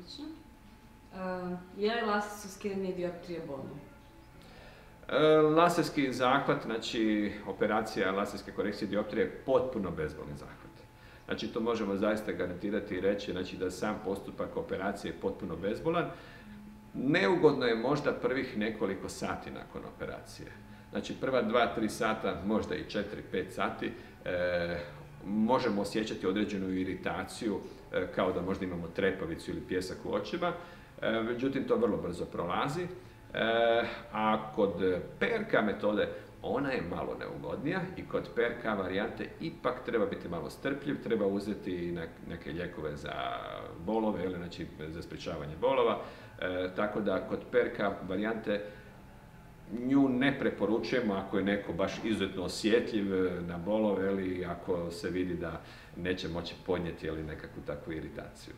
Odlično. Je li lasersko skidanje dioptrije bolno? Laserski zahvat, znači operacija laserske korekcije dioptrije je potpuno bezbolni zahvat. Znači to možemo zaista garantirati i reći znači, da sam postupak operacije je potpuno bezbolan. Neugodno je možda prvih nekoliko sati nakon operacije. Znači prva 2-3 sata, možda i 4-5 sati, možemo osjećati određenu iritaciju, kao da možda imamo trepavicu ili pjesak u očima, međutim to vrlo brzo prolazi. A kod PRK metode ona je malo neugodnija i kod PRK varijante ipak treba biti malo strpljiv, treba uzeti neke lijekove za bolove, ili znači za sprječavanje bolova, tako da kod PRK varijante nju ne preporučujemo ako je neko baš izuzetno osjetljiv na bolove ili ako se vidi da neće moći podnijeti nekakvu takvu iritaciju.